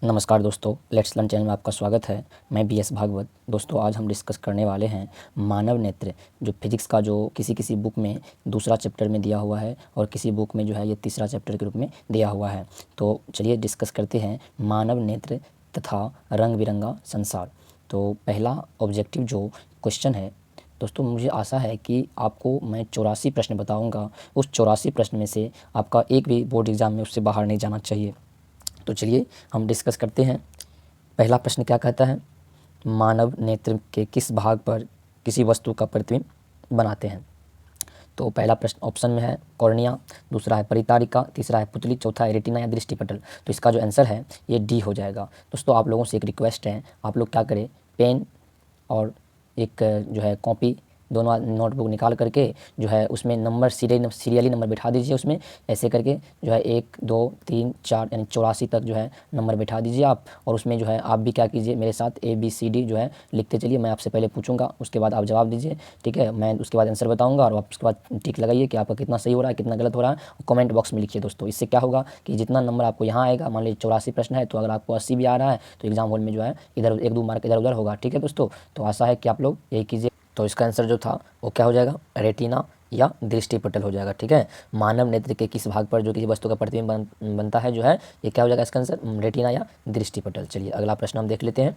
नमस्कार दोस्तों, let's learn channel में आपका स्वागत है। मैं बी एस भागवत। दोस्तों आज हम डिस्कस करने वाले हैं मानव नेत्र, जो फिजिक्स का जो किसी किसी बुक में दूसरा चैप्टर में दिया हुआ है और किसी बुक में जो है ये तीसरा चैप्टर के रूप में दिया हुआ है। तो चलिए डिस्कस करते हैं मानव नेत्र तथा रंग बिरंगा संसार। तो पहला ऑब्जेक्टिव जो क्वेश्चन है दोस्तों, मुझे आशा है कि आपको मैं 84 प्रश्न बताऊँगा, उस 84 प्रश्न में से आपका एक भी बोर्ड एग्ज़ाम में उससे बाहर नहीं जाना चाहिए। तो चलिए हम डिस्कस करते हैं। पहला प्रश्न क्या कहता है, मानव नेत्र के किस भाग पर किसी वस्तु का प्रतिबिंब बनाते हैं। तो पहला प्रश्न ऑप्शन में है कॉर्निया, दूसरा है परितारिका, तीसरा है पुतली, चौथा है रेटिना या दृष्टिपटल। तो इसका जो आंसर है ये डी हो जाएगा। दोस्तों आप लोगों से एक रिक्वेस्ट है, आप लोग क्या करें, पेन और एक जो है कॉपी, दोनों नोटबुक निकाल करके जो है उसमें नंबर सीरियली नंबर बिठा दीजिए। उसमें ऐसे करके जो है 1 2 3 4 यानी 84 तक जो है नंबर बिठा दीजिए आप। और उसमें जो है आप भी क्या कीजिए, मेरे साथ ABCD जो है लिखते चलिए। मैं आपसे पहले पूछूंगा, उसके बाद आप जवाब दीजिए, ठीक है। मैं उसके बाद आंसर बताऊंगा और आप उसके बाद टिक लगाइए कि आपका कितना सही हो रहा है, कितना गलत हो रहा है। कमेंट बॉक्स में लिखिए दोस्तों। इससे क्या होगा कि जितना नंबर आपको यहाँ आएगा, मान लीजिए 84 प्रश्न है, तो अगर आपको 80 भी आ रहा है तो एग्जाम हॉल में जो है इधर 1-2 मार्क इधर उधर होगा, ठीक है दोस्तों। तो आशा है कि आप लोग यही कीजिए। तो इसका आंसर जो था वो क्या हो जाएगा, रेटिना या दृष्टिपटल हो जाएगा, ठीक है। मानव नेत्र के किस भाग पर जो किसी वस्तु का प्रतिबिंब बनता है जो है, ये क्या हो जाएगा इसका आंसर, रेटिना या दृष्टिपटल। चलिए अगला प्रश्न हम देख लेते हैं।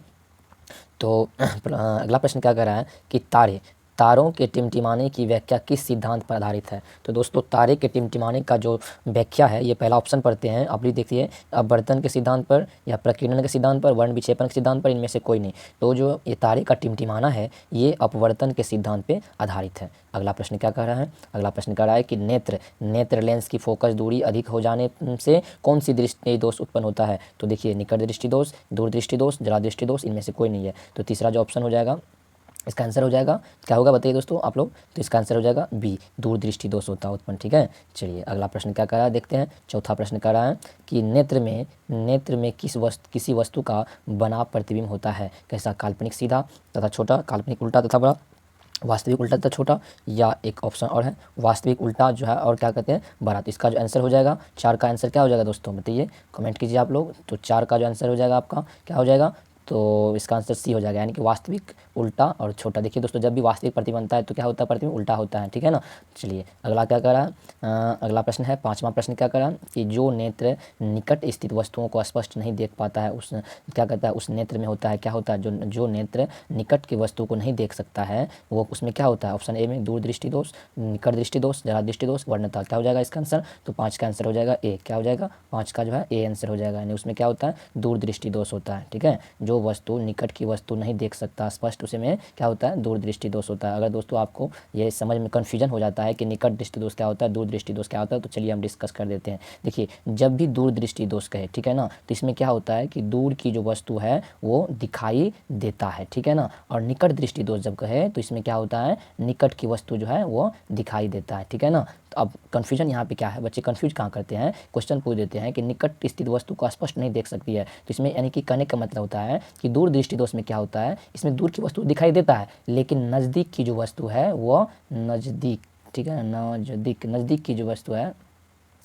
तो अगला प्रश्न क्या कह रहा है कि तारों के टिमटिमाने की व्याख्या किस सिद्धांत पर आधारित है। तो दोस्तों तारे के टिमटिमाने का जो व्याख्या है, ये पहला ऑप्शन पढ़ते हैं आप भी देखिए, अपवर्तन के सिद्धांत पर या प्रकीर्णन के सिद्धांत पर, वर्ण विक्षेपण के सिद्धांत पर, इनमें से कोई नहीं। तो जो ये तारे का टिमटिमाना है ये अपवर्तन के सिद्धांत पर आधारित है। अगला प्रश्न क्या कह रहा है, अगला प्रश्न कह रहा है कि नेत्र लेंस की फोकस दूरी अधिक हो जाने से कौन सी दृष्टि दोष उत्पन्न होता है। तो देखिए निकट दृष्टि दोष, दूर दृष्टि दोष, जरा दृष्टि दोष, इनमें से कोई नहीं है। तो तीसरा जो ऑप्शन हो जाएगा, इसका आंसर हो जाएगा क्या होगा बताइए दोस्तों आप लोग। तो इसका आंसर हो जाएगा बी, दूरदृष्टि दोष होता है उत्पन्न, ठीक है। चलिए अगला प्रश्न क्या कर रहा है देखते हैं। चौथा प्रश्न कर रहा है कि नेत्र में किसी वस्तु का बनाव प्रतिबिंब होता है, कैसा, काल्पनिक सीधा तथा छोटा, काल्पनिक उल्टा तथा बड़ा, वास्तविक उल्टा तथा छोटा, या एक ऑप्शन और है वास्तविक उल्टा जो है और क्या कहते हैं, बड़ा। तो इसका जो आंसर हो जाएगा 4 का आंसर क्या हो जाएगा दोस्तों बताइए, कमेंट कीजिए आप लोग। तो 4 का जो आंसर हो जाएगा आपका क्या हो जाएगा, तो इसका आंसर सी हो जाएगा, यानी कि वास्तविक उल्टा और छोटा। देखिए दोस्तों जब भी वास्तविक प्रतिबिंब बनता है तो क्या होता है, प्रतिबिंब उल्टा होता है, ठीक है ना। चलिए अगला क्या कर रहा है, अगला प्रश्न है पांचवा प्रश्न क्या कर रहा है कि जो नेत्र निकट स्थित वस्तुओं को स्पष्ट नहीं देख पाता है, उस क्या कहता है, उस नेत्र में होता है क्या होता है, जो नेत्र निकट की वस्तु को नहीं देख सकता है वो उसमें क्या होता है। ऑप्शन ए में दूरदृष्टि दोष, निकट दृष्टि दोष, जरा दृष्टि दोष, वर्णता। क्या हो जाएगा इसका आंसर, तो 5 का आंसर हो जाएगा ए। क्या हो जाएगा, 5 का जो है ए आंसर हो जाएगा, यानी उसमें क्या होता है, दूरदृष्टि दोष होता है, ठीक है। जो वस्तु निकट की वस्तु नहीं देख सकता स्पष्ट, उसे में क्या होता है, दूरदृष्टि दोष होता है। अगर दोस्तों आपको ये समझ में कन्फ्यूजन हो जाता है कि निकट दृष्टि दोष क्या होता है, दूरदृष्टि दोष क्या होता है, तो चलिए हम डिस्कस कर देते हैं। देखिए जब भी दूरदृष्टि दोष कहे, ठीक है ना, तो इसमें क्या होता है कि दूर की जो वस्तु है वो दिखाई देता है, ठीक है ना। और निकट दृष्टि दोष जब कहे तो इसमें क्या होता है, निकट की वस्तु जो है वो दिखाई देता है, ठीक है ना। तो अब कन्फ्यूजन यहाँ पे क्या है, बच्चे कन्फ्यूज कहाँ करते हैं, क्वेश्चन पूछ देते हैं कि निकट स्थित वस्तु को स्पष्ट नहीं देख सकती है। तो इसमें यानी कि कहने का मतलब होता है कि दूर दृष्टि दोष में क्या होता है, इसमें दूर की वस्तु दिखाई देता है लेकिन नज़दीक की जो वस्तु है वो नज़दीक, ठीक है, नज़दीक की जो वस्तु है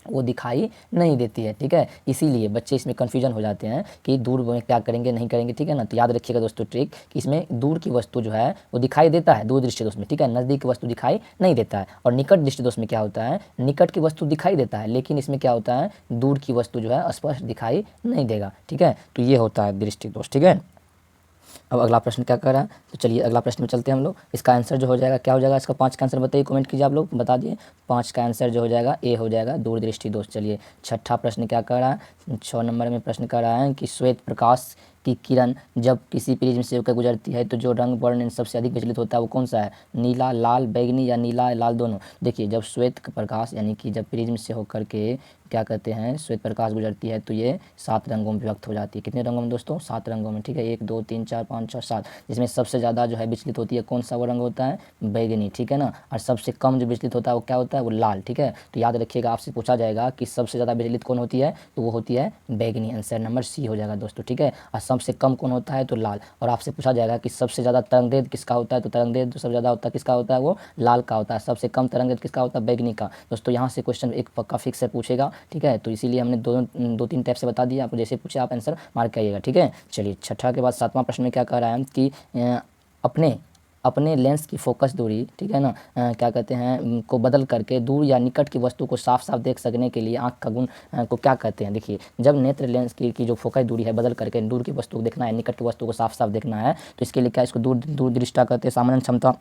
वो दिखाई नहीं देती है, ठीक है। इसीलिए बच्चे इसमें कन्फ्यूजन हो जाते हैं कि दूर में क्या करेंगे नहीं करेंगे, ठीक है ना। तो याद रखिएगा दोस्तों ट्रिक कि इसमें दूर की वस्तु जो है वो दिखाई देता है दूर दृष्टि दोष में, ठीक है, नज़दीक की वस्तु दिखाई नहीं देता है। और निकट दृष्टि दोष में क्या होता है, निकट की वस्तु दिखाई देता है लेकिन इसमें क्या होता है, दूर की वस्तु जो है स्पष्ट दिखाई नहीं देगा, ठीक है। तो ये होता है दृष्टि दोष, ठीक है। अब अगला प्रश्न क्या कर रहा है, तो चलिए अगला प्रश्न में चलते हैं हम लोग। इसका आंसर जो हो जाएगा क्या हो जाएगा, इसका 5 का आंसर बताइए, कमेंट कीजिए आप लोग, बता दिए। 5 का आंसर जो हो जाएगा ए हो जाएगा, दूरदृष्टि दोष। चलिए छठा प्रश्न क्या कर रहा है, 6 नंबर में प्रश्न कर रहा है कि श्वेत प्रकाश की किरण जब किसी प्रिज्म से होकर गुजरती है तो जो रंग वर्ण सबसे अधिक विचलित होता है वो कौन सा है, नीला, लाल, बैंगनी या नीला लाल दोनों। देखिए जब श्वेत प्रकाश यानी कि जब प्रिज्म से होकर के क्या कहते हैं श्वेत प्रकाश गुजरती है तो ये 7 रंगों में विभक्त हो जाती है। कितने रंगों में दोस्तों, 7 रंगों में, ठीक है। 1 2 3 4 5 6 7, जिसमें सबसे ज़्यादा जो है विचलित होती है कौन सा वो रंग होता है, बैंगनी, ठीक है ना। और सबसे कम जो विचलित होता है वो क्या होता है, वो लाल, ठीक है। तो याद रखिएगा आपसे पूछा जाएगा कि सबसे ज़्यादा विचलित कौन होती है, तो वो होती है बैंगनी। आंसर नंबर सी हो जाएगा दोस्तों, ठीक है। और सबसे कम कौन होता है, तो लाल। और आपसे पूछा जाएगा कि सबसे ज़्यादा तरंगदैर्घ्य किसका होता है, तो तरंगदैर्घ्य जो सबसे ज़्यादा होता है किसका होता है, वो लाल का होता है। सबसे कम तरंगदैर्घ्य किसका होता है, बैगनी का। दोस्तों यहाँ से क्वेश्चन एक पक्का फिक्स है पूछेगा, ठीक है। तो इसीलिए हमने दो तीन टाइप से बता दिया आपको, जैसे पूछे आप आंसर मार्क करिएगा, ठीक है। चलिए छठा के बाद सातवां प्रश्न में क्या कह रहा है कि अपने अपने लेंस की फोकस दूरी, ठीक है ना, क्या कहते हैं, को बदल करके दूर या निकट की वस्तु को साफ साफ देख सकने के लिए आंख का गुण को क्या कहते हैं। देखिए जब नेत्र लेंस की जो फोकस दूरी है बदल करके दूर की वस्तु को देखना है, निकट की वस्तु को साफ साफ देखना है, तो इसके लिए क्या, इसको दूरदृष्टा कहते हैं, सामान्य क्षमता,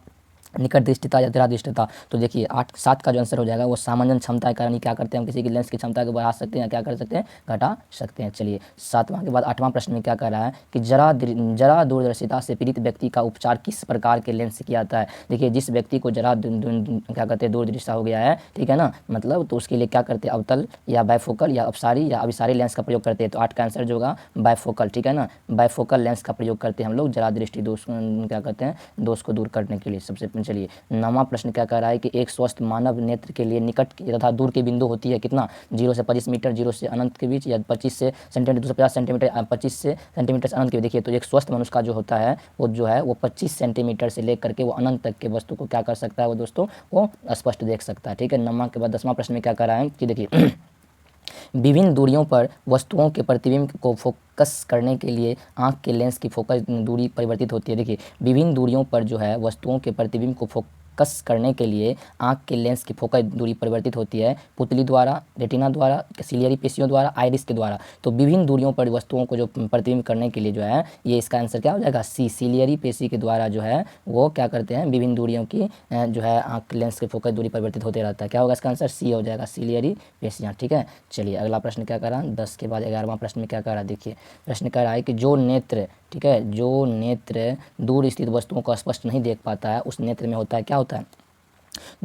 निकट दृष्टिता या दृढ़दृष्टिता। तो देखिए 8 7 का जो आंसर हो जाएगा वो सामान्य क्षमता के कारण ही क्या करते हैं, हम किसी की लेंस की क्षमता को बढ़ा सकते हैं या क्या कर सकते हैं, घटा सकते हैं। चलिए सातवां के बाद आठवां प्रश्न में क्या कह रहा है कि जरा दूरदर्शिता से पीड़ित व्यक्ति का उपचार किस प्रकार के लेंस से किया जाता है। देखिए जिस व्यक्ति को क्या कहते हैं, दूरदृष्टा हो गया है, ठीक है ना, मतलब तो उसके लिए क्या करते हैं, अवतल या बायफोकल या अपसारी या अभिसारी लेंस का प्रयोग करते हैं। तो 8 का आंसर जो होगा बायफोकल, ठीक है ना, बायफोकल लेंस का प्रयोग करते हैं हम लोग जरा दृष्टि दोष, क्या कहते हैं, दोष को दूर करने के लिए। सबसे चलिए नौवां प्रश्न क्या कह रहा है कि एक स्वस्थ मानव नेत्र के लिए निकट तथा दूर की बिंदु होती है कितना, 0 से 25 मीटर, 0 से अनंत के बीच, या 25 से सेंटीमीटर, 250 सेंटीमीटर, 25 से सेंटीमीटर से अनंत के बीच। देखिए तो एक स्वस्थ मनुष्य का जो होता है वो जो है वो 25 सेंटीमीटर से लेकर के वो अनंत तक के वस्तु को क्या कर सकता है, वो दोस्तों वो स्पष्ट देख सकता है, ठीक है। नौवां के बाद 10वां प्रश्न में क्या कह रहा है कि देखिए विभिन्न दूरियों पर वस्तुओं के प्रतिबिंब को फोकस करने के लिए आंख के लेंस की फोकस दूरी परिवर्तित होती है। देखिए विभिन्न दूरियों पर जो है वस्तुओं के प्रतिबिंब को फोकस करने के लिए आंख के लेंस की फोकस दूरी परिवर्तित होती है पुतली द्वारा, रेटिना द्वारा, सिलियरी पेशियों द्वारा, आइरिस के द्वारा। तो विभिन्न दूरियों पर वस्तुओं को जो प्रतिबिंब करने के लिए जो है, ये इसका आंसर क्या हो जाएगा, सी, सिलियरी पेशी के द्वारा जो है वो क्या करते हैं, विभिन्न दूरियों की जो है आंख लेंस की फोकस दूरी परिवर्तित होते रहता है। क्या होगा इसका आंसर, सी हो जाएगा, सिलियरी पेशियाँ, ठीक है। चलिए अगला प्रश्न क्या कर रहा है, 10 के बाद 11वां प्रश्न में क्या कर रहा है। देखिए प्रश्न कह रहा है कि जो नेत्र, ठीक है, जो नेत्र दूर स्थित वस्तुओं को स्पष्ट नहीं देख पाता है उस नेत्र में होता है, क्या होता है।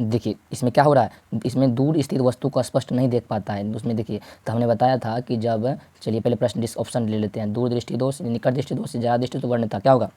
देखिए इसमें क्या हो रहा है, इसमें दूर स्थित वस्तु को स्पष्ट नहीं देख पाता है। उसमें देखिए तो हमने बताया था कि जब, चलिए पहले प्रश्न ऑप्शन ले लेते हैं, दूर दृष्टि दोष, निकट दृष्टि दोष, जरा दृष्टि तो वर्णता, क्या होगा।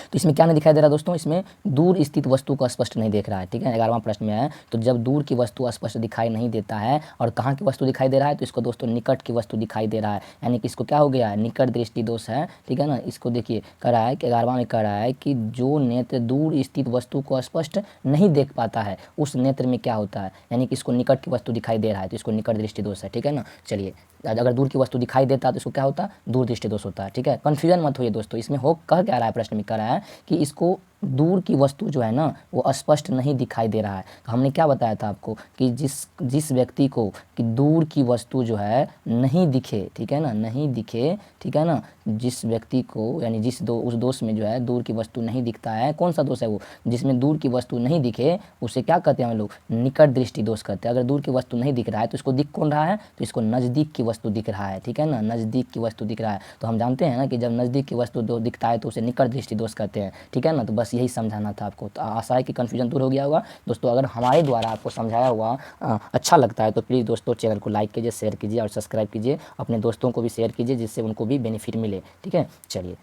तो इसमें क्या नहीं दिखाई दे रहा दोस्तों, इसमें दूर स्थित वस्तु को स्पष्ट नहीं देख रहा है, ठीक है। 11वां प्रश्न में है तो जब दूर की वस्तु स्पष्ट दिखाई नहीं देता है और कहाँ की वस्तु दिखाई दे रहा है, तो इसको दोस्तों निकट की वस्तु दिखाई दे रहा है, यानी कि इसको क्या हो गया है, निकट दृष्टि दोष है, ठीक है ना। इसको देखिए कह रहा है कि 11वां में कह रहा है कि जो नेत्र दूर स्थित वस्तु को स्पष्ट नहीं देख पाता है उस नेत्र में क्या होता है, यानी कि इसको निकट की वस्तु दिखाई दे रहा है तो इसको निकट दृष्टि दोष है, ठीक है ना। चलिए अगर दूर की वस्तु दिखाई देता है तो इसको क्या होता है, दूर दृष्टि दोष होता है, ठीक है। कन्फ्यूजन मत होइए दोस्तों, इसमें हो कह क्या रहा है, प्रश्न में कह रहा है कि इसको दूर की वस्तु जो है ना वो स्पष्ट नहीं दिखाई दे रहा है। तो हमने क्या बताया था आपको कि जिस व्यक्ति को कि दूर की वस्तु जो है नहीं दिखे, ठीक है ना, नहीं दिखे, ठीक है ना, जिस व्यक्ति को यानी उस दोष में जो है दूर की वस्तु नहीं दिखता है, कौन सा दोष है वो, जिसमें दूर की वस्तु नहीं दिखे उसे क्या कहते हैं हम लोग, निकट दृष्टि दोष कहते हैं। अगर दूर की वस्तु नहीं दिख रहा है तो इसको दिख कौन रहा है, तो इसको नज़दीक की वस्तु दिख रहा है, ठीक है ना, नज़दीक की वस्तु दिख रहा है। तो हम जानते हैं ना कि जब नज़दीक की वस्तु दिखता है तो उसे निकट दृष्टि दोष कहते हैं, ठीक है ना। तो बस यही समझाना था आपको। तो आशा है कि कन्फ्यूजन दूर हो गया होगा दोस्तों। अगर हमारे द्वारा आपको समझाया हुआ अच्छा लगता है तो प्लीज़ दोस्तों चैनल को लाइक कीजिए, शेयर कीजिए और सब्सक्राइब कीजिए, अपने दोस्तों को भी शेयर कीजिए जिससे उनको भी बेनिफिट मिले, ठीक है। चलिए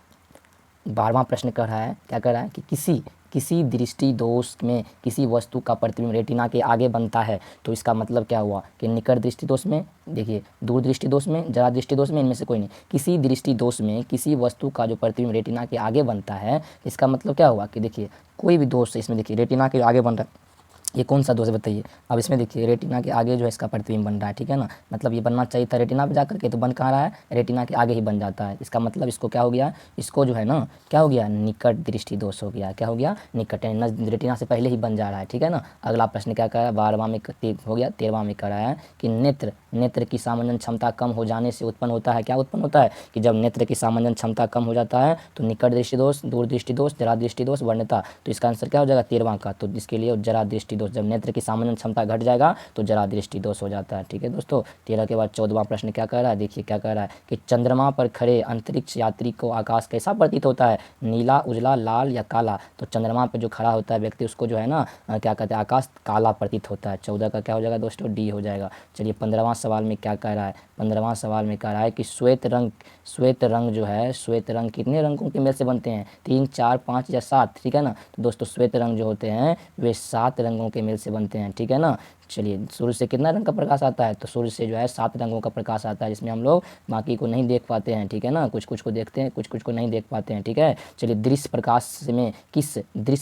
12वां प्रश्न कह रहा है, क्या कह रहा है कि किसी दृष्टि दोष में किसी वस्तु का प्रतिबिंब रेटिना के आगे बनता है। तो इसका मतलब क्या हुआ कि निकट दृष्टि दोष में, देखिए दूर दृष्टि दोष में, जरा दृष्टि दोष में, इनमें से कोई नहीं, किसी दृष्टि दोष में किसी वस्तु का जो प्रतिबिंब रेटिना के आगे बनता है, इसका मतलब क्या हुआ कि देखिए कोई भी दोष इसमें, देखिए रेटिना के आगे बन रहा है, ये कौन सा दोष है बताइए। अब इसमें देखिए रेटिना के आगे जो है इसका प्रतिबिंब बन रहा है, ठीक है ना, मतलब ये बनना चाहिए था रेटिना पे जाकर के, तो बन कहाँ रहा है, रेटिना के आगे ही बन जाता है। इसका मतलब इसको क्या हो गया, इसको जो है ना क्या हो गया, निकट दृष्टि दोष हो गया। क्या हो गया, निकट, रेटिना से पहले ही बन जा रहा है, ठीक है ना। अगला प्रश्न क्या कह रहा है, 12वां में हो गया, 13वां में कह रहा है कि नेत्र की सामंजन क्षमता कम हो जाने से उत्पन्न होता है। क्या उत्पन्न होता है कि जब नेत्र की सामंजन क्षमता कम हो जाता है तो निकट दृष्टि दोष, दूर दृष्टि दोष, जरा दृष्टि दोष, वर्ण्यता। तो इसका आंसर क्या हो जाएगा 13वां का, तो इसके लिए जरा दृष्टि दोष, जब नेत्र की सामान्य क्षमता घट जाएगा तो जरा दृष्टि दोष हो जाता है, ठीक है दोस्तों। 13 के बाद 14वां प्रश्न क्या कह रहा है, देखिए क्या कह रहा है कि चंद्रमा पर खड़े अंतरिक्ष यात्री को आकाश कैसा प्रतीत होता है, नीला, उजला, लाल या काला। तो चंद्रमा पर जो खड़ा होता है व्यक्ति उसको जो है ना क्या कहते हैं, आकाश काला प्रतीत होता है। 14 का क्या हो जाएगा दोस्तों, डी हो जाएगा। चलिए 15वां सवाल में क्या कह रहा है, 15वां सवाल में कह रहा है कि श्वेत रंग जो है, श्वेत रंग कितने रंगों के मेल से बनते हैं, 3, 4, 5 या 7, ठीक है ना। तो दोस्तों श्वेत रंग जो होते हैं वे 7 रंगों के मेल से बनते हैं, ठीक है ना। चलिए सूर्य से कितना रंग का प्रकाश आता है, तो सूर्य से जो है 7 रंगों का प्रकाश आता है, जिसमें हम लोग बाकी को नहीं देख पाते हैं, ठीक है ना, कुछ कुछ को देखते हैं, कुछ कुछ को नहीं देख पाते हैं, ठीक है। चलिए दृश्य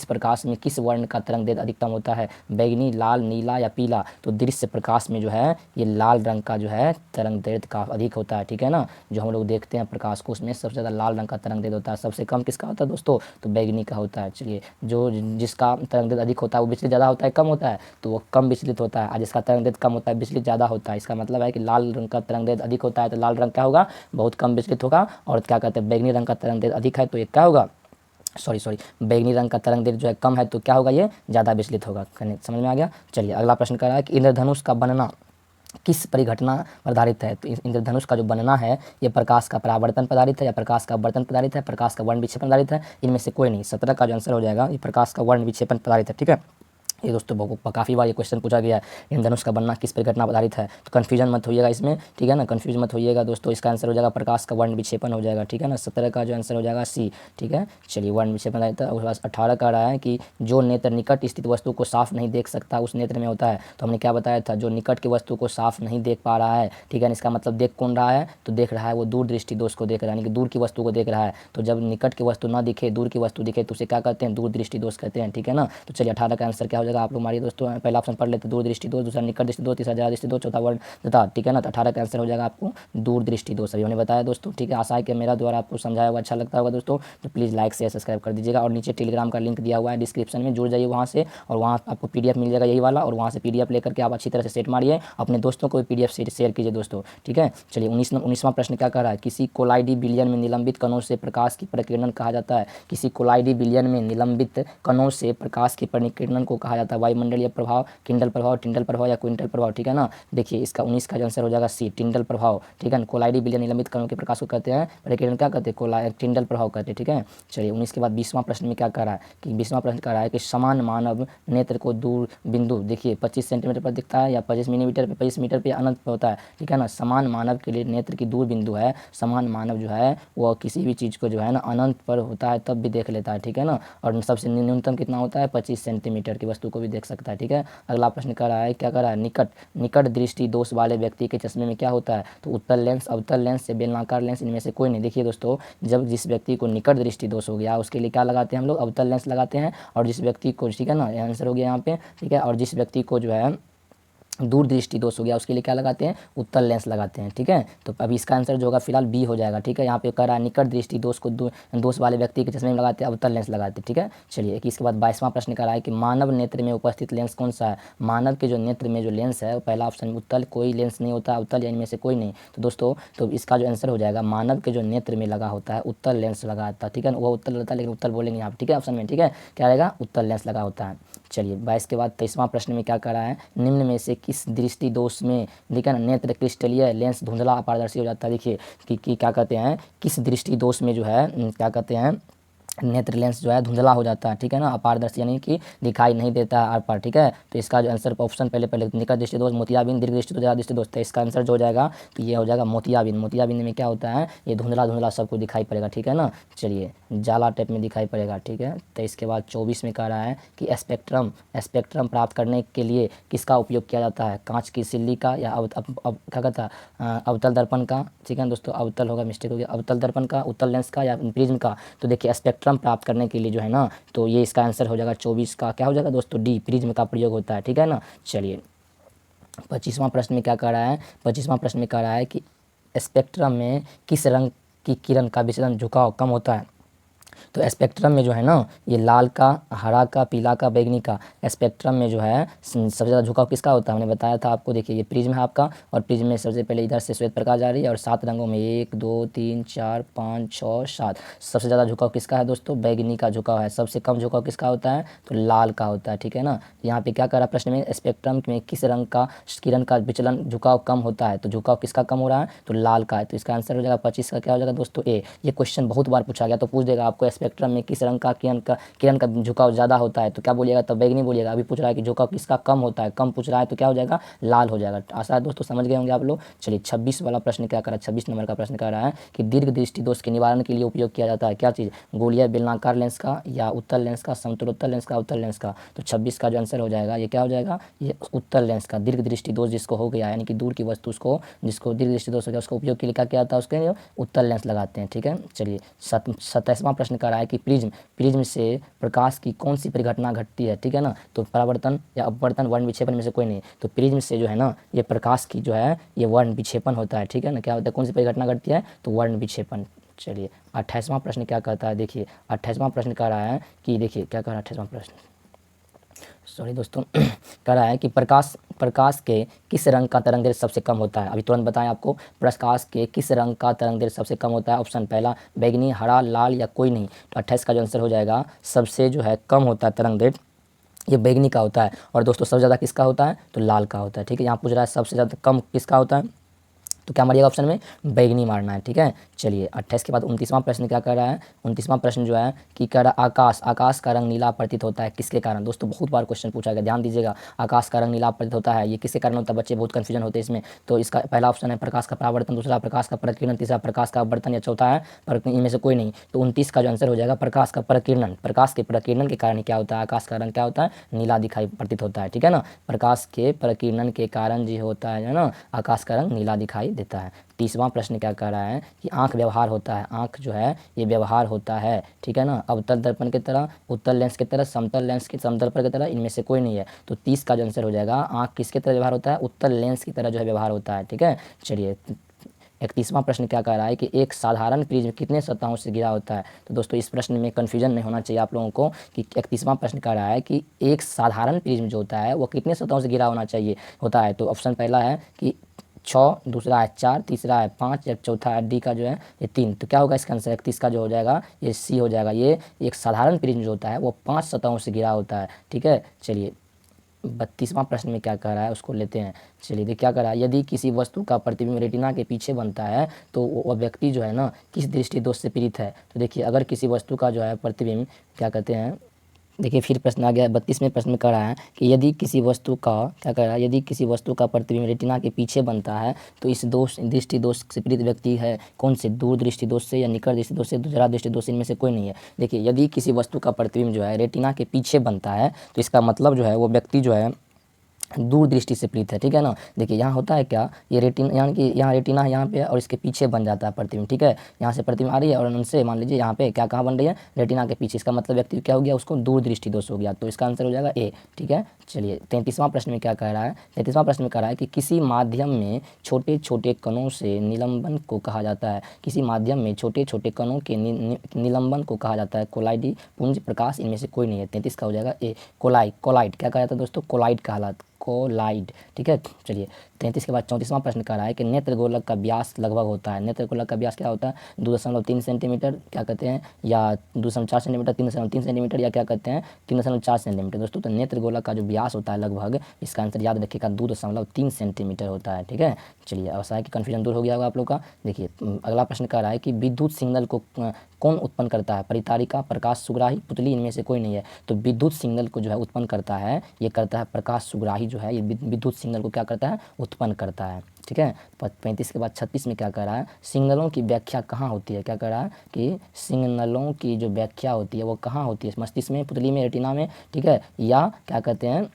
प्रकाश में किस वर्ण का तरंग दैर्ध्य अधिकतम होता है, बैगनी, लाल, नीला या पीला। तो दृश्य प्रकाश में जो है ये लाल रंग का जो है तरंग दैर्ध्य का अधिक होता है, ठीक है ना। जो हम लोग देखते हैं प्रकाश को, उसमें सबसे ज़्यादा लाल रंग का तरंग दैर्ध्य होता है। सबसे कम किसका होता है दोस्तों, तो बैगनी का होता है। चलिए जो जिसका तरंग दैर्ध्य अधिक होता है वो विचलित ज़्यादा होता है कम होता है, तो वो कम विचलित होता है, और जिसका तरंग दैर्ध्य कम होता है विचलित ज़्यादा होता है। इसका मतलब है कि लाल रंग का तरंग दैर्ध्य अधिक होता है तो लाल रंग क्या होगा, बहुत कम विचलित होगा, और क्या कहते हैं बैगनी रंग का तरंग दैर्ध्य अधिक है तो ये क्या होगा, सॉरी बैगनी रंग का तरंग दैर्ध्य जो है कम है तो क्या होगा, ये ज़्यादा विचलित होगा। समझ में आ गया। चलिए अगला प्रश्न कर रहा है कि इंद्रधनुष का बनना किस परिघटना पर आधारित है। तो इंद्रधनुष का जो बनना है ये प्रकाश का परावर्तन पर आधारित है या प्रकाश का अपवर्तन पर आधारित है, प्रकाश का वर्ण विक्षेपण आधारित है, इनमें से कोई नहीं। 17 का जो आंसर हो जाएगा ये प्रकाश का वर्ण विक्षेपण पर आधारित है, ठीक है। ये दोस्तों काफ़ी बार ये क्वेश्चन पूछा गया है, इंद्रधनुष का बनना किस परिघटना पर आधारित है, तो कन्फ्यूजन मत होइएगा इसमें, ठीक है ना, कन्फ्यूज मत होइएगा दोस्तों। इसका आंसर हो जाएगा प्रकाश का वर्ण विक्षेपण हो जाएगा, ठीक है ना। 17 का जो आंसर हो जाएगा सी, ठीक है। चलिए वर्ण विक्षेपण आधारित है। उसके बाद 18 का रहा है कि जो नेत्र निकट स्थित वस्तु को साफ नहीं देख सकता उस नेत्र में होता है। तो हमने क्या बताया था, जो निकट की वस्तु को साफ नहीं देख पा रहा है, ठीक है ना, इसका मतलब देख कौन रहा है, तो देख रहा है वो दूर दृष्टि दोष को देख रहा है, यानी कि दूर की वस्तु को देख रहा है। तो जब निकट की वस्तु ना दिखे, दूर की वस्तु दिखे, तो उसे क्या कहते हैं, दूर दृष्टि दोष कहते हैं, ठीक है ना। तो चलिए 18 का आंसर क्या हो जाएगा, आप लोग हमारे दोस्तों पहला ऑप्शन पढ़ लेते, दूर दृष्टि दोष, दूसरा निकट दृष्टि दोष, तीसरा जरा दृष्टि दोष, चौथा वर्ण तथा, ठीक है ना। तो 18 का आंसर हो जाएगा आपको दूर दृष्टि दोष, अभी हमने बताया दोस्तों, ठीक है। आशा है कि मेरा द्वारा आपको समझाया हुआ अच्छा लगता होगा दोस्तों, तो प्लीज़ लाइक शेयर सब्सक्राइब कर दीजिएगा। और नीचे टेलीग्राम का लिंक दिया हुआ है डिस्क्रिप्शन में, जुड़ जाइए वहाँ से, और वहाँ आपको PDF मिल जाएगा यही वाला, और वहाँ से PDF लेकर के आप अच्छी तरह से सेट मारिए, अपने दोस्तों को भी PDF शेयर कीजिए दोस्तों, ठीक है। चलिए 19वां प्रश्न क्या कर रहा है, किसी कोलाइडी विलयन में निलंबित कणों से प्रकाश की प्रकीर्णन कहा जाता है। किसी कोलाइडी विलयन में निलंबित कणों से प्रकाश की परिकीर्णन को कहा जाता है, वायुमंडलीय प्रभाव, किंडल प्रभाव, टिंडल प्रभाव या क्विंटल प्रभाव, ठीक है ना। देखिए इसका 19 का आंसर हो जाएगा सी, टिंडल प्रभाव, ठीक है ना। कोलाइडी विलयन निलंबित कणों के प्रकाश को कहते हैं परिकीर्णन, क्या कहते हैं, टिंडल प्रभाव कहते हैं, ठीक है। चलिए 19 के बाद 20वां प्रश्न में क्या कह रहा है कि 20वां प्रश्न कह रहा है कि समान मानव नेत्र को दूर बिंदु, देखिए 25 सेंटीमीटर पर दिखता है या 25 मिलीमीटर पे, 25 मीटर पे, अनंत पे होता है, ठीक है ना। समान मानव के लिए नेत्र की दूर बिंदु है, समान मानव जो है वो किसी भी चीज़ को जो है ना अनंत पर होता है तब भी देख लेता है, ठीक है ना। और सबसे न्यूनतम कितना होता है, 25 सेंटीमीटर की वस्तु को भी देख सकता है, ठीक है। अगला प्रश्न कर रहा है, क्या कर रहा है, निकट दृष्टि दोष वाले व्यक्ति के चश्मे में क्या होता है, तो उत्तल लेंस, अवतल लेंस या बेलनाकार लेंस, इनमें से कोई नहीं। देखिए दोस्तों, जब जिस व्यक्ति को निकट दृष्टि दोष हो गया उसके लिए क्या लगाते हैं हम लोग, अवतल लेंस लगाते हैं, और जिस व्यक्ति को, ठीक है ना, आंसर हो गया यहाँ पे, ठीक है, और जिस व्यक्ति को जो है दूर दृष्टि दोष हो गया उसके लिए क्या लगाते हैं, उत्तल लेंस लगाते हैं, ठीक है। तो अभी इसका आंसर जो होगा फिलहाल बी हो जाएगा, ठीक है। यहाँ पे कह रहा है निकट दृष्टि दोष को दोष वाले व्यक्ति के चश्मे में लगाते हैं, उत्तल लेंस लगाते हैं, ठीक है। चलिए इसके बाद 22वां प्रश्न कह रहा है कि मानव नेत्र में उपस्थित लेंस कौन सा है। मानव के जो नेत्र में जो लेंस है वो पहला ऑप्शन में उत्तल, कोई लेंस नहीं होता उत्तल या इनमें से कोई नहीं। तो दोस्तों तो इसका जो आंसर हो जाएगा, मानव के जो नेत्र में लगा होता है उत्तल लेंस लगा होता है, ठीक है ना। वो उत्तल रहता है लेकिन उत्तल बोलेंगे यहाँ, ठीक है, ऑप्शन में, ठीक है, क्या रहेगा, उत्तल लेंस लगा होता है। चलिए 22 के बाद 23वां प्रश्न में क्या कह रहा है, निम्न में से किस दृष्टि दोष में, ठीक है ना, नेत्र क्रिस्टलीय लेंस धुंधला अपारदर्शी हो जाता है। देखिए कि क्या कहते हैं, किस दृष्टि दोष में जो है क्या कहते हैं, नेत्र लेंस जो है धुंधला हो जाता है, ठीक है ना, अपारदर्शी यानी कि दिखाई नहीं देता है आर पार, ठीक है। तो इसका जो आंसर ऑप्शन पहले निकट दृष्टि दोष, मोतियाबिंद, दीर्घ दृष्टि दोष, ज्यादा दृष्टि दोष, तो इसका आंसर जो हो जाएगा तो ये हो जाएगा मोतियाबिंद। मोतियाबिंद में क्या होता है, ये धुंधला धुंधला सबको दिखाई पड़ेगा, ठीक है ना। चलिए जाला टाइप में दिखाई पड़ेगा, ठीक है। तो इसके बाद 24 में कह रहा है कि स्पेक्ट्रम प्राप्त करने के लिए किसका उपयोग किया जाता है, कांच की सिल्ली का या क्या कहता है अवतल दर्पण का, ठीक है दोस्तों, अवतल होगा, मिस्टेक हो गया, अवतल दर्पण का, उत्तल लेंस का या प्रिज्म का। तो देखिए स्पेक्ट्रम प्राप्त करने के लिए जो है ना, तो ये इसका आंसर हो जाएगा 24 का क्या हो जाएगा दोस्तों, डी, प्रिज्म का प्रयोग होता है, ठीक है ना। चलिए 25वां प्रश्न में क्या कह रहा है, 25वां प्रश्न में कह रहा है कि स्पेक्ट्रम में किस रंग की किरण का विचलन झुकाव कम होता है। तो स्पेक्ट्रम में जो है ना, ये लाल का, हरा का, पीला का, बैगनी का, स्पेक्ट्रम में जो है सबसे ज़्यादा झुकाव किसका होता है, हमने बताया था आपको। देखिए ये प्रिज्म है आपका, और प्रिज्म में सबसे पहले इधर से श्वेत प्रकाश आ रही है, और 7 रंगों में 1 2 3 4 5 6 7 सबसे ज़्यादा झुकाव किसका है दोस्तों, बैगनी का झुकाव है। सबसे कम झुकाव किसका होता है, तो लाल का होता है, ठीक है ना। यहाँ पे क्या कर रहा है प्रश्न में, स्पेक्ट्रम में किस रंग का किरण का विचलन झुकाव कम होता है, तो झुकाव किसका कम हो रहा है, तो लाल का है। तो इसका आंसर हो जाएगा 25 का क्या हो जाएगा दोस्तों, ए। ये क्वेश्चन बहुत बार पूछा गया तो पूछ देगा आपको आपको स्पेक्ट्रम में किस रंग का किरण का झुकाव ज़्यादा होता है तो क्या बोलिएगा, तब बैगनी बोलिएगा। अभी पूछ रहा है कि झुकाव किसका कम होता है, कम पूछ रहा है तो क्या हो जाएगा, लाल हो जाएगा। आशा है दोस्तों समझ गए होंगे आप लोग। चलिए 26 वाला प्रश्न क्या कर रहा है, 26 नंबर का प्रश्न कर रहा है कि दीर्घ दृष्टि दोष के निवारण के लिए उपयोग किया जाता है क्या चीज़, गोलीय बेलनाकार लेंस का या उत्तल लेंस का, समतलोत्तल लेंस का, उत्तल लेंस का। तो 26 का जो आंसर हो जाएगा ये क्या हो जाएगा, ये उत्तल लेंस का। दीर्घ दृष्टि दोष जिसको हो गया यानी कि दूर की वस्तु उसको जिसको दीर्घ दृष्टि दोष हो गया उसको उपयोग के लिए क्या किया जाता है, उसके लिए उत्तल लेंस लगाते हैं। ठीक है, चलिए 27वां प्रश्न कर रहा है कि प्रिज्म से प्रकाश की कौन सी परिघटना घटती है। ठीक है ना, तो परावर्तन या अपवर्तन वर्ण विक्षेपण में से कोई नहीं। तो प्रिज्म से जो है ना ये प्रकाश की जो है ये वर्ण विक्षेपन होता है। ठीक है ना, क्या होता है, कौन सी परिघटना घटती है, तो वर्ण विक्षेपण। चलिए 28वां प्रश्न क्या कहता है, देखिए 28वां प्रश्न कह रहा है कि देखिए क्या कह रहा है 28वां प्रश्न, सॉरी दोस्तों कह रहा है कि प्रकाश के किस रंग का तरंग दैर्घ्य सबसे कम होता है। अभी तुरंत बताएं आपको, प्रकाश के किस रंग का तरंग दैर्घ्य सबसे कम होता है। ऑप्शन पहला बैगनी, हरा, लाल या कोई नहीं। तो 28 का जो आंसर हो जाएगा सबसे जो है कम होता है तरंग दैर्घ्य ये बैगनी का होता है। और दोस्तों सबसे ज़्यादा किसका होता है, तो लाल का होता है। ठीक है, यहाँ पूछ रहा है सबसे ज़्यादा कम किसका होता है, तो क्या मारिएगा ऑप्शन में बैगनी मारना है। ठीक है, चलिए 28 के बाद 29वां प्रश्न क्या कर रहा है, 29वां प्रश्न जो है कि कह रहा आकाश का रंग नीला प्रतीत होता है किसके कारण। दोस्तों बहुत बार क्वेश्चन पूछा गया, ध्यान दीजिएगा। आकाश का रंग नीला प्रतीत होता है ये किसके कारण होता है, बच्चे बहुत कन्फ्यूजन होते हैं इसमें। तो इसका पहला ऑप्शन है प्रकाश का परावर्तन, दूसरा प्रकाश का प्रकिरण, तीसरा प्रकाश का अपवर्तन या चौथा है इनमें से कोई नहीं। तो 29 का जो आंसर हो जाएगा प्रकाश का प्रकिरण। प्रकाश के प्रकिरण के कारण क्या होता है, आकाश का रंग क्या होता है, नीला दिखाई प्रतीत होता है। ठीक है ना, प्रकाश के प्रकिरण के कारण जो होता है ना आकाश का रंग नीला दिखाई देता है। 30वां प्रश्न क्या कह रहा है कि आंख व्यवहार होता है, आंख जो है ये व्यवहार होता है। ठीक है ना, अवतल दर्पण की तरह, उत्तल लेंस की तरह, समतल लेंस की समदर्पण की तरह, इनमें से कोई नहीं है। तो 30 का जो आंसर हो जाएगा आंख किसके तरह व्यवहार होता है, उत्तल लेंस की तरह जो है व्यवहार होता है। ठीक है, चलिए 31वां प्रश्न क्या कह रहा है कि एक साधारण प्रिज्म कितने सतहों से घिरा होता है। तो दोस्तों इस प्रश्न में कन्फ्यूजन नहीं होना चाहिए आप लोगों को कि 31वां प्रश्न कह रहा है कि एक साधारण प्रिज्म जो होता है वो कितने सतहों से घिरा होना चाहिए होता है। तो ऑप्शन पहला है कि 6, दूसरा है 4, तीसरा है 5 या चौथा है डी का जो है ये 3। तो क्या होगा इसका आंसर 31 का जो हो जाएगा ये सी हो जाएगा। ये एक साधारण प्रिज्म जो होता है वो 5 सतहों से घिरा होता है। ठीक है, चलिए 32वां प्रश्न में क्या कह रहा है उसको लेते हैं। चलिए देखिए क्या कह रहा है, यदि किसी वस्तु का प्रतिबिंब रेटिना के पीछे बनता है तो वह व्यक्ति जो है ना किस दृष्टि दोष से पीड़ित है। तो देखिए अगर किसी वस्तु का जो है प्रतिबिंब क्या कहते हैं, देखिए फिर प्रश्न आ गया 32वें प्रश्न में कह रहा है कि यदि किसी वस्तु का क्या कह रहा है, यदि किसी वस्तु का प्रतिबिंब रेटिना के पीछे बनता है तो इस दृष्टि दोष से पीड़ित व्यक्ति है कौन से, दूर दृष्टि दोष से या निकट दृष्टि दोष से, जरा दृष्टि दोष से, इनमें से कोई नहीं है। देखिए यदि किसी वस्तु का प्रतिबिंब जो है रेटिना के पीछे बनता है तो इसका मतलब जो है वो व्यक्ति जो है दूर दृष्टि से पीड़ित है। ठीक है ना, देखिए यहाँ होता है क्या, ये रेटिना यानी कि यहाँ रेटिना है यहाँ पे और इसके पीछे बन जाता है प्रतिबिंब। ठीक है, यहाँ से प्रतिबिंब आ रही है और उनसे मान लीजिए यहाँ पे क्या कहाँ बन रही है, रेटिना के पीछे। इसका मतलब व्यक्ति क्या हो गया, उसको दूर दृष्टि दोष हो गया। तो इसका आंसर हो जाएगा ए। ठीक है, चलिए 33वां प्रश्न में क्या कह रहा है, 33वां प्रश्न में कह रहा है कि किसी माध्यम में छोटे छोटे कणों से निलंबन को कहा जाता है। किसी माध्यम में छोटे छोटे कणों के निलंबन को कहा जाता है कोलाइडी, पुंज, प्रकाश, इनमें से कोई नहीं है। 33 का हो जाएगा ए कोलाइड। क्या कहा जाता है दोस्तों, कोलाइड कहलाता कोलाइड। ठीक है, चलिए 33 के बाद 34वां प्रश्न कर रहा है कि नेत्र गोलक का व्यास लगभग होता है। नेत्र गोलक का व्यास क्या होता है, 2.3 सेंटीमीटर क्या कहते हैं, या 2.4 सेंटीमीटर, 3.3 सेंटीमीटर, या क्या कहते हैं 3.4 सेंटीमीटर। दोस्तों तो नेत्र गोलक का जो व्यास होता है लगभग, इसका आंसर याद रखिएगा 2.3 सेंटीमीटर होता है। ठीक है, चलिए आशा है कि कन्फ्यूजन दूर हो गया होगा आप लोग का। देखिए अगला प्रश्न कह रहा है कि विद्युत सिग्नल को कौन उत्पन्न करता है, परितारिका, प्रकाश सुग्राही, पुतली, इनमें से कोई नहीं है। तो विद्युत सिग्नल को जो है उत्पन्न करता है ये करता है प्रकाश सुग्राही जो है, ये विद्युत सिग्नल को क्या करता है, उत्पन्न करता है। ठीक है, 35 के बाद 36 में क्या कह रहा है, सिग्नलों की व्याख्या कहाँ होती है। क्या कह रहा है कि सिग्नलों की जो व्याख्या होती है वो कहाँ होती है, मस्तिष्क में, पुतली में, रेटिना में, ठीक है, या क्या कहते हैं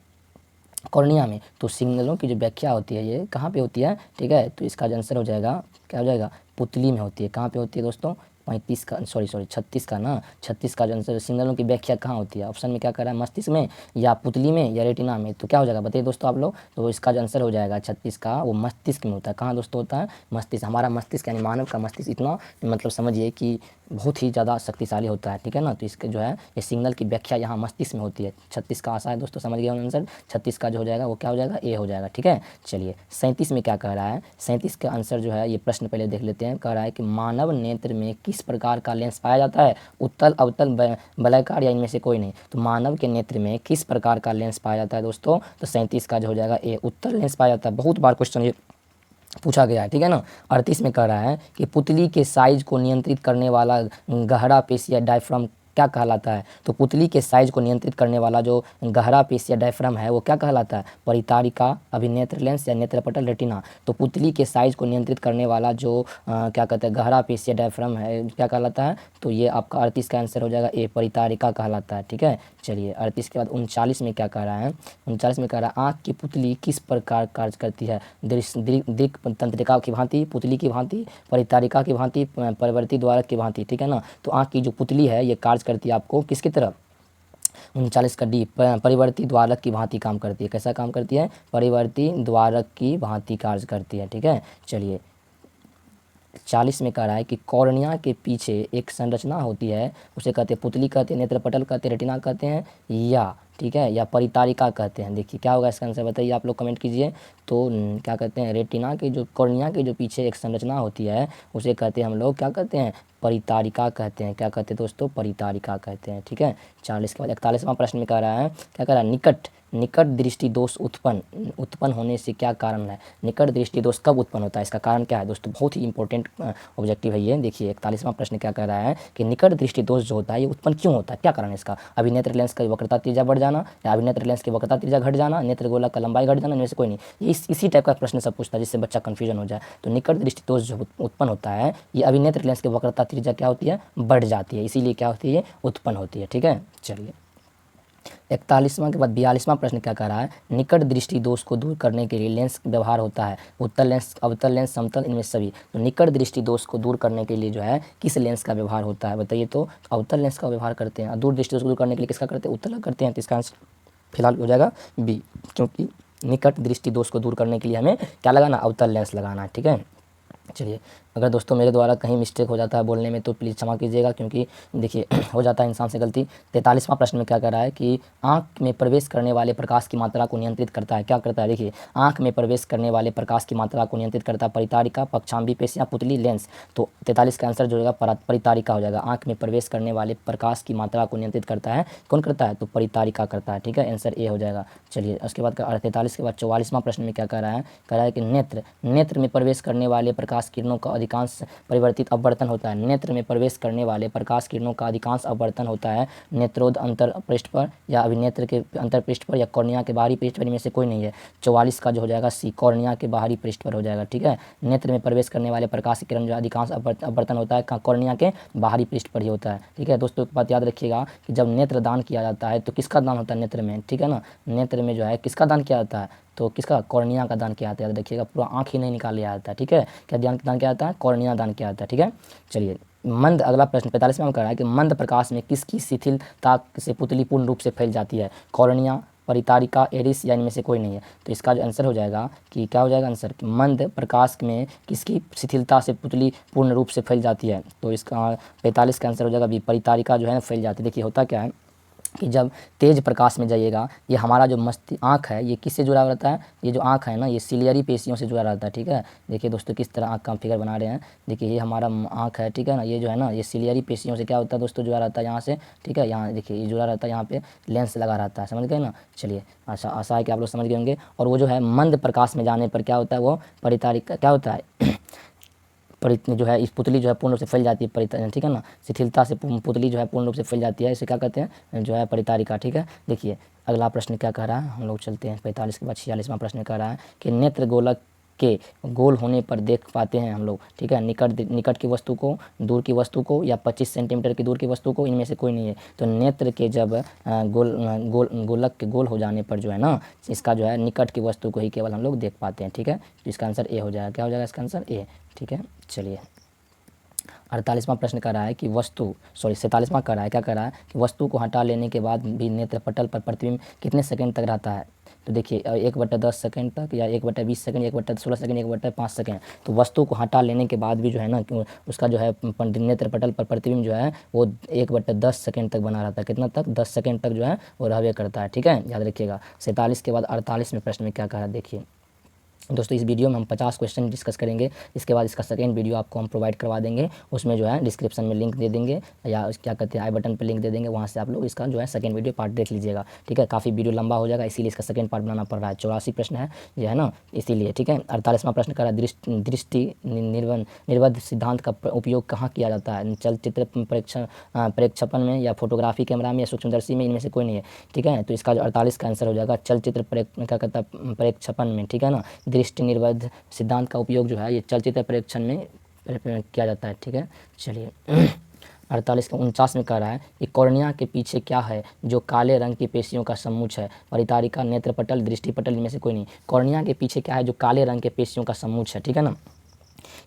कॉर्निया में। तो सिग्नलों की जो व्याख्या होती है ये कहाँ पे होती है, ठीक है, तो इसका आंसर हो जाएगा क्या हो जाएगा, पुतली में होती है। कहाँ पे होती है दोस्तों, 36 का ना, 36 का जो आंसर सिग्नलों की व्याख्या कहाँ होती है, ऑप्शन में क्या कर रहा है, मस्तिष्क में या पुतली में या रेटिना में। तो क्या हो जाएगा बताइए दोस्तों आप लोग, तो इसका जो आंसर हो जाएगा 36 का वो मस्तिष्क में होता है। कहाँ दोस्तों होता है, मस्तिष्क। हमारा मस्तिष्क यानी मानव का मस्तिष्क इतना मतलब समझिए कि बहुत ही ज़्यादा शक्तिशाली होता है। ठीक है ना, तो इसके जो है ये सिग्नल की व्याख्या यहाँ मस्तिष्क में होती है। 36 का आशा है दोस्तों समझ गए आंसर। 36 का जो हो जाएगा वो क्या हो जाएगा, ए हो जाएगा। ठीक है, चलिए 37 में क्या कह रहा है, 37 का आंसर जो है ये प्रश्न पहले देख लेते हैं। कह रहा है कि मानव नेत्र में किस प्रकार का लेंस पाया जाता है, उत्तल, अवतल, वलयाकार या इनमें से कोई नहीं। तो मानव के नेत्र में किस प्रकार का लेंस पाया जाता है दोस्तों, तो 37 का जो हो जाएगा ए, उत्तल लेंस पाया जाता है। बहुत बार क्वेश्चन ये पूछा गया है, ठीक है ना। 38 में कह रहा है कि पुतली के साइज को नियंत्रित करने वाला गहरा पेशी या डायफ्राम क्या कहलाता है। तो पुतली के साइज को नियंत्रित करने वाला जो गहरा पेशी या डायफ्राम है वो क्या कहलाता है, परितारिका, अभिनेत्र लेंस या नेत्रपटल, रेटिना। तो पुतली के साइज को नियंत्रित करने वाला जो क्या कहते हैं गहरा पेशी या डायफ्राम है क्या कहलाता है, तो ये आपका 38 का आंसर हो जाएगा ए, परितारिका कहलाता है, ठीक है। चलिए 38 के बाद 39 में क्या कह रहा है, 39 में कह रहा है आँख की पुतली किस प्रकार कार्य करती है, दिक तंत्रिका की भांति, पुतली की भांति, परितारिका की भांति, परिवर्ती द्वारक की भांति, ठीक है ना। तो आँख की जो पुतली है ये कार्य करती है आपको किसकी तरह, 39 का डी, परिवर्ती द्वारक की भांति काम करती है। कैसा काम करती है, परिवर्ती द्वारक की भांति कार्य करती है, ठीक है। चलिए 40 में कह रहा है कि कॉर्निया के पीछे एक संरचना होती है, उसे कहते हैं पुतली कहते हैं, नेत्रपटल कहते हैं, रेटिना कहते हैं, या ठीक है या परितारिका कहते हैं। देखिए क्या होगा इसका आंसर, बताइए आप लोग कमेंट कीजिए। तो क्या कहते हैं, रेटिना के जो कॉर्निया के जो पीछे एक संरचना होती है उसे कहते हैं हम लोग क्या कहते हैं, परितारिका कहते हैं। क्या कहते हैं दोस्तों, परितारिका कहते हैं, ठीक है। 40 के बाद 41वां प्रश्न में कह रहा है, क्या कह रहा है, निकट दृष्टि दोष उत्पन्न होने से क्या कारण है। निकट दृष्टि दोष कब उत्पन्न होता है, इसका कारण क्या है दोस्तों, बहुत ही इंपॉर्टेंट ऑब्जेक्टिव है ये। देखिए 41वां प्रश्न क्या कह रहा है कि निकट दृष्टि दोष जो होता है ये उत्पन्न क्यों होता है, क्या कारण है इसका। अभिनेत्र लेंस का वक्रता त्रिज्या बढ़ जाना, या अभिनेत्र लेंस की वक्रता त्रिज्या घट जाना, नेत्र गोलक का लंबाई घट जाना, इनमें से कोई नहीं। ये इसी टाइप का प्रश्न सब पूछता है जिससे बच्चा कन्फ्यूजन हो जाए। तो निकट दृष्टि दोष जो उत्पन्न होता है ये अभिनेत्र लेंस की वक्रता त्रिज्या क्या होती है, बढ़ जाती है, इसीलिए क्या होती है, ये उत्पन्न होती है, ठीक है। चलिए 41वां के बाद 42वां प्रश्न क्या कह रहा है, निकट दृष्टि दोष को दूर करने के लिए लेंस व्यवहार होता है, उत्तल लेंस, अवतल लेंस, समतल, इनमें सभी। तो निकट दृष्टि दोष को दूर करने के लिए जो है किस लेंस का व्यवहार होता है, बताइए। तो अवतल लेंस का व्यवहार करते हैं। दूर दृष्टि दोष को दूर करने के लिए किसका करते हैं, उत्तल करते हैं। तो इसका आंसर फिलहाल हो जाएगा बी, क्योंकि निकट दृष्टि दोष को दूर करने के लिए हमें क्या लगाना, अवतल लेंस लगाना है, ठीक है। चलिए अगर दोस्तों मेरे द्वारा कहीं मिस्टेक हो जाता है बोलने में तो प्लीज़ क्षमा कीजिएगा, क्योंकि देखिए हो जाता है इंसान से गलती। 43वां प्रश्न में क्या कह रहा है कि आँख में प्रवेश करने वाले प्रकाश की मात्रा को नियंत्रित करता है, क्या करता है, देखिए आँख में प्रवेश करने वाले प्रकाश की मात्रा को नियंत्रित करता है, परितारिका, पक्षाम्बी पेशियाँ, पुतली, लेंस। तो 43 का आंसर जो होगा परितारिका हो जाएगा। आँख में प्रवेश करने वाले प्रकाश की मात्रा को नियंत्रित करता है, कौन करता है, तो परितारिका करता है, ठीक है। आंसर ए हो जाएगा। चलिए उसके बाद 43 के बाद 44वां प्रश्न में क्या कह रहा है कि नेत्र में प्रवेश करने वाले प्रकाश किरणों का अधिकांश परिवर्तित अपवर्तन होता है। नेत्र में प्रवेश करने वाले प्रकाश किरणों का अधिकांश अपवर्तन होता है नेत्रोद अंतर पृष्ठ पर, या अभिनेत्र के अंतर पृष्ठ पर, या कॉर्निया के बाहरी पृष्ठ पर, इनमें से कोई नहीं है। 44 का जो हो जाएगा सी, कॉर्निया के बाहरी पृष्ठ पर हो जाएगा, ठीक है। नेत्र में प्रवेश करने वाले प्रकाश किरण जो अधिकांश अपवर्तन होता है कॉर्निया के बाहरी पृष्ठ पर ही होता है, ठीक है। दोस्तों एक बात याद रखिएगा कि जब नेत्र दान किया जाता है तो किसका दान होता है, नेत्र में, ठीक है ना। नेत्र में जो है किसका दान किया जाता है, तो किसका, कॉर्निया का दान किया जाता है। याद रखिएगा पूरा आँख ही नहीं निकाल लिया जाता है, ठीक है। क्या दान किया जाता है, कॉर्निया दान किया जाता है, ठीक है। चलिए मंद, अगला प्रश्न 45 में कह रहा है कि मंद प्रकाश में किसकी शिथिलता से पुतली पूर्ण रूप से फैल जाती है, कॉर्निया, परितारिका, एरिस, या इनमें से कोई नहीं है। तो इसका जो आंसर हो जाएगा कि क्या हो जाएगा आंसर, कि मंद प्रकाश में किसकी शिथिलता से पुतली पूर्ण रूप से फैल जाती है। तो इसका 45 का आंसर हो जाएगा बी, परितारिका जो है ना फैल जाती है। देखिए होता क्या है कि जब तेज प्रकाश में जाइएगा ये हमारा जो आँख है ये किससे जुड़ा रहता है, ये जो आँख है ना ये सिलियरी पेशियों से जुड़ा रहता है, ठीक है। देखिए दोस्तों किस तरह आँख का फिगर बना रहे हैं, देखिए ये हमारा आँख है, ठीक है ना। ये जो है ना ये सिलियरी पेशियों से क्या होता है दोस्तों, जुड़ा रहता है यहाँ से, ठीक है। यहाँ देखिए ये जुड़ा रहता है, यहाँ पे लेंस लगा रहता है, समझ गए ना। चलिए आशा है कि आप लोग समझ गए होंगे। और वो जो है मंद प्रकाश में जाने पर क्या होता है, वो परितारिका क्या होता है जो है इस पुतली जो है पूर्ण रूप से फैल जाती है, ठीक है ना। शिथिलता से पुतली जो है पूर्ण रूप से फैल जाती है, इसे क्या कहते हैं, जो है परितारिका, ठीक है। देखिए अगला प्रश्न क्या कह रहा है, हम लोग चलते हैं 45 के बाद 46वां प्रश्न कह रहा है कि नेत्र गोलक के गोल होने पर देख पाते हैं हम लोग, ठीक है, निकट की वस्तु को, दूर की वस्तु को, या 25 सेंटीमीटर की दूर की वस्तु को, इनमें से कोई नहीं है। तो नेत्र के जब गोलक के गोल हो जाने पर जो है ना इसका जो है निकट की वस्तु को ही केवल हम लोग देख पाते हैं, ठीक है। तो इसका आंसर ए हो जाएगा। क्या हो जाएगा इसका आंसर, ए, ठीक है। चलिए 48वां प्रश्न कर रहा है कि 47वां कर रहा है, क्या कर रहा है कि वस्तु को हटा लेने के बाद भी नेत्रपटल पर प्रतिबिंब कितने सेकंड तक रहता है। तो देखिए 1/10 सेकंड तक, या 1/20 सेकंड, 1/16 सेकंड, 1/5 सेकंड। तो वस्तु को हटा लेने के बाद भी जो है ना उसका जो है नेत्रपटल पर प्रतिबिंब जो है वो 1/10 सेकंड तक बना रहता है। कितना तक, 10 सेकंड तक जो है वो रहवे करता है, ठीक है, याद रखिएगा। 47 के बाद 48वें प्रश्न में क्या कहा, देखिए दोस्तों इस वीडियो में हम 50 क्वेश्चन डिस्कस करेंगे। इसके बाद इसका सेकेंड वीडियो आपको हम प्रोवाइड करवा देंगे, उसमें जो है डिस्क्रिप्शन में लिंक दे देंगे या क्या कहते हैं आई बटन पे लिंक दे देंगे, वहाँ से आप लोग इसका जो है सेकेंड वीडियो पार्ट देख लीजिएगा। ठीक है, काफ़ी वीडियो लंबा हो जाएगा, इसीलिए इसका सेकेंड पार्ट बनाना पड़ रहा है। 84 प्रश्न है जो है ना, इसीलिए। ठीक है, 48वां प्रश्न कर रहा है दृष्टि निर्बंध सिद्धांत का उपयोग कहाँ किया जाता है? चलचित्र प्रेक्षेपण में या फोटोग्राफी कैमरा में या सूक्ष्मदर्शी में, इनमें से कोई नहीं है। ठीक है, तो इसका जो 48 का आंसर हो जाएगा चलचित्र क्या कहता है प्रेक्षेपण में। ठीक है ना, दृष्टि निर्बंध सिद्धांत का उपयोग जो है ये चलचित्र प्रेक्षण में किया जाता है। ठीक है, चलिए 48 का 49 में कह रहा है कि कॉर्निया के पीछे क्या है जो काले रंग की पेशियों का समूह है? परितारिका, नेत्रपटल, दृष्टिपटल, इनमें से कोई नहीं। कॉर्निया के पीछे क्या है जो काले रंग के पेशियों का समूह है? ठीक है ना,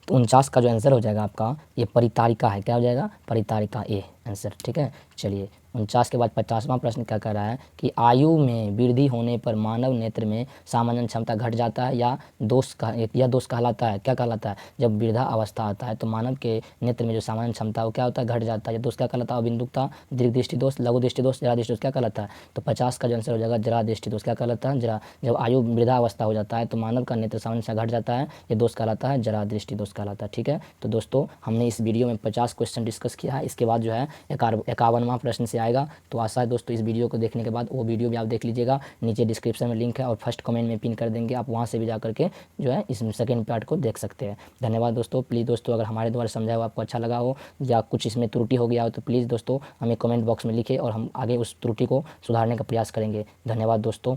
तो 49 का जो आंसर हो जाएगा आपका ये परितारिका है। क्या हो जाएगा? परितारिका, ए आंसर। ठीक है, चलिए 49 के बाद 50वां प्रश्न क्या कर रहा है कि आयु में वृद्धि होने पर मानव नेत्र में सामान्य क्षमता घट जाता है या दोष कहलाता है? क्या कहलाता है? जब वृद्धा अवस्था आता है तो मानव के नेत्र में जो सामान्य क्षमता वो क्या होता है? घट जाता है। या दोष क्या कहलाता है? अबिंदुकता, दीर्घ दृष्टि दोष, लघु दृष्टि दोष, जरा दृष्टि दोष क्या कहलाता है? तो 50 का जो आंसर हो जाएगा जरा दृष्टि दोष। क्या कहलाता है? जरा। जब आयु वृद्धा अवस्था हो जाता है तो मानव का नेत्र सामान्य से घट जाता है, ये दोष कहलाता है जरा दृष्टि दोष कहलाता है। ठीक है, तो दोस्तों हमने इस वीडियो में 50 क्वेश्चन डिस्कस किया है। इसके बाद जो है 51वां प्रश्न से आएगा। तो आशा है दोस्तों इस वीडियो को देखने के बाद वो वीडियो भी आप देख लीजिएगा, नीचे डिस्क्रिप्शन में लिंक है और फर्स्ट कमेंट में पिन कर देंगे, आप वहाँ से भी जा करके जो है इस सेकेंड पार्ट को देख सकते हैं। धन्यवाद दोस्तों। प्लीज़ दोस्तों अगर हमारे द्वारा समझाया हुआ आपको अच्छा लगा हो या कुछ इसमें त्रुटि हो गया हो तो प्लीज़ दोस्तों हमें कमेंट बॉक्स में लिखें और हम आगे उस त्रुटि को सुधारने का प्रयास करेंगे। धन्यवाद दोस्तों।